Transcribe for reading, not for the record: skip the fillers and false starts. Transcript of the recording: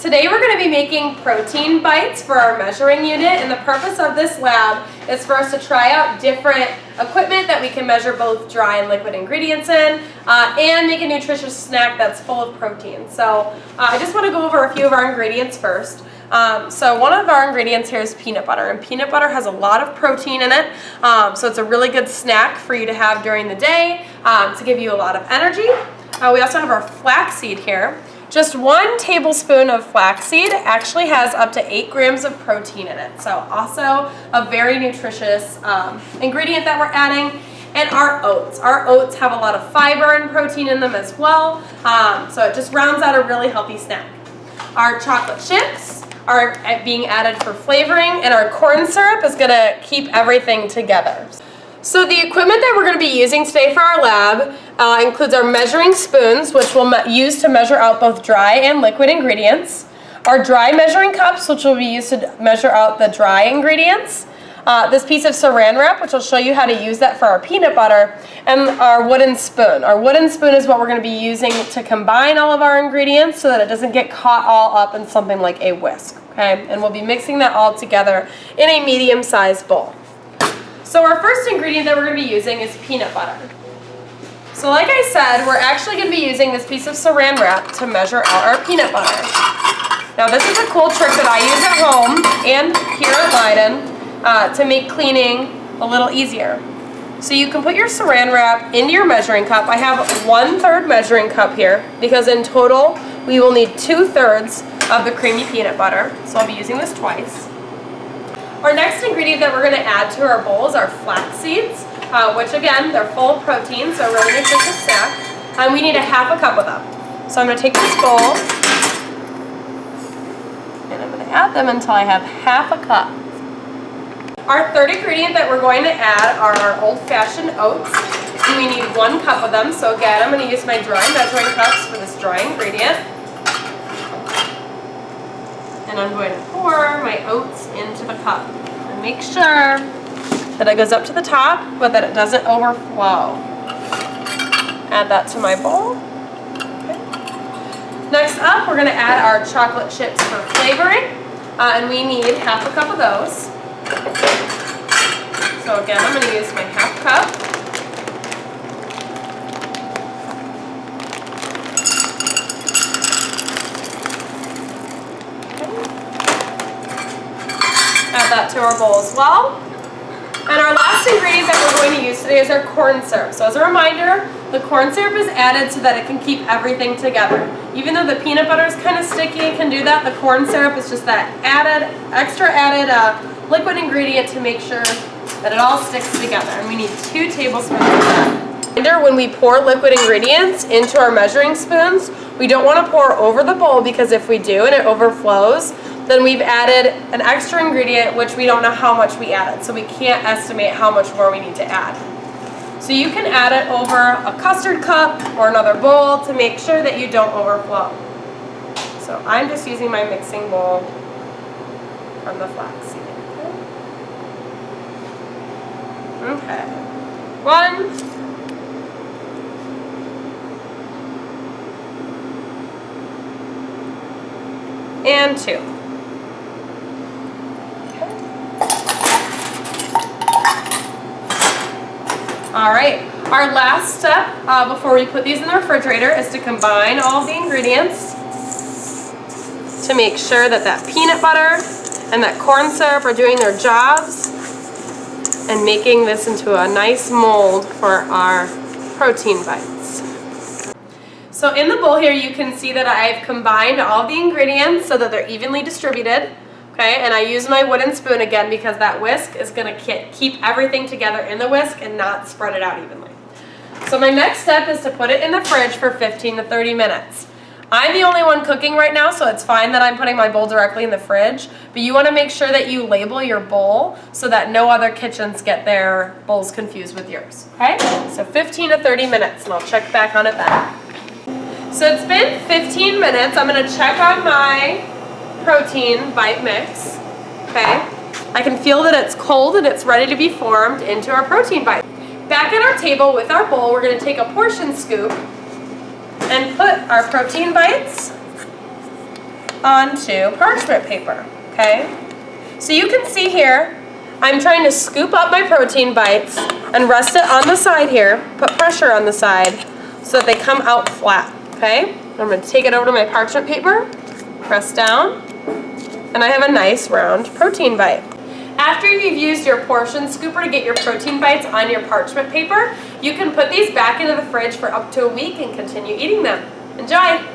Today we're going to be making protein bites for our measuring unit, and the purpose of this lab is for us to try out different equipment that we can measure both dry and liquid ingredients in, and make a nutritious snack that's full of protein. So I just want to go over a few of our ingredients first. So one of our ingredients here is peanut butter, and peanut butter has a lot of protein in it, so it's a really good snack for you to have during the day to give you a lot of energy. We also have our flaxseed here. Just 1 tablespoon of flaxseed actually has up to 8 grams of protein in it, so also a very nutritious ingredient that we're adding. And our oats. Our oats have a lot of fiber and protein in them as well, so it just rounds out a really healthy snack. Our chocolate chips are being added for flavoring, and our corn syrup is going to keep everything together. So the equipment that we're going to be using today for our lab includes our measuring spoons, which we'll use to measure out both dry and liquid ingredients, our dry measuring cups, which will be used to measure out the dry ingredients, this piece of saran wrap, which will show you how to use that for our peanut butter, and our wooden spoon. Our wooden spoon is what we're going to be using to combine all of our ingredients so that it doesn't get caught all up in something like a whisk. Okay? And we'll be mixing that all together in a medium-sized bowl. So our first ingredient that we're going to be using is peanut butter. So like I said, we're actually going to be using this piece of saran wrap to measure out our peanut butter. Now this is a cool trick that I use at home and here at Leiden to make cleaning a little easier. So you can put your saran wrap into your measuring cup. I have 1/3 measuring cup here because in total we will need 2/3 of the creamy peanut butter. So I'll be using this twice. Our next ingredient that we're going to add to our bowls are flax seeds, which again, they're full of protein, so a really nutritious snack. And we need 1/2 cup of them. So I'm going to take this bowl, and I'm going to add them until I have 1/2 cup. Our third ingredient that we're going to add are our old-fashioned oats. And we need 1 cup of them, so again, I'm going to use my dry measuring cups for this dry ingredient. And I'm going to pour my oats into the cup and make sure that it goes up to the top but that it doesn't overflow. Add that to my bowl. Okay. Next up, we're going to add our chocolate chips for flavoring, and we need 1/2 cup of those. So again, I'm going to use my 1/2 cup. Add that to our bowl as well. And our last ingredient that we're going to use today is our corn syrup. So as a reminder, the corn syrup is added so that it can keep everything together. Even though the peanut butter is kind of sticky and can do that, the corn syrup is just that extra added liquid ingredient to make sure that it all sticks together. And we need 2 tablespoons of that. When we pour liquid ingredients into our measuring spoons, we don't want to pour over the bowl, because if we do and it overflows, then we've added an extra ingredient which we don't know how much we added, so we can't estimate how much more we need to add. So you can add it over a custard cup or another bowl to make sure that you don't overflow. So I'm just using my mixing bowl from the flaxseed. Okay. 1. And 2. All right, our last step before we put these in the refrigerator is to combine all of the ingredients to make sure that that peanut butter and that corn syrup are doing their jobs and making this into a nice mold for our protein bites. So in the bowl here you can see that I've combined all of the ingredients so that they're evenly distributed. Okay, and I use my wooden spoon again because that whisk is going to keep everything together in the whisk and not spread it out evenly. So my next step is to put it in the fridge for 15 to 30 minutes. I'm the only one cooking right now, so it's fine that I'm putting my bowl directly in the fridge, but you want to make sure that you label your bowl so that no other kitchens get their bowls confused with yours. Okay, so 15 to 30 minutes, and I'll check back on it then. So it's been 15 minutes. I'm going to check on my protein bite mix. Okay, I can feel that it's cold and it's ready to be formed into our protein bite. Back at our table with our bowl, we're going to take a portion scoop and put our protein bites onto parchment paper, okay? So you can see here, I'm trying to scoop up my protein bites and rest it on the side here, put pressure on the side so that they come out flat, okay? I'm going to take it over to my parchment paper, press down, and I have a nice round protein bite. After you've used your portion scooper to get your protein bites on your parchment paper, you can put these back into the fridge for up to a week and continue eating them. Enjoy!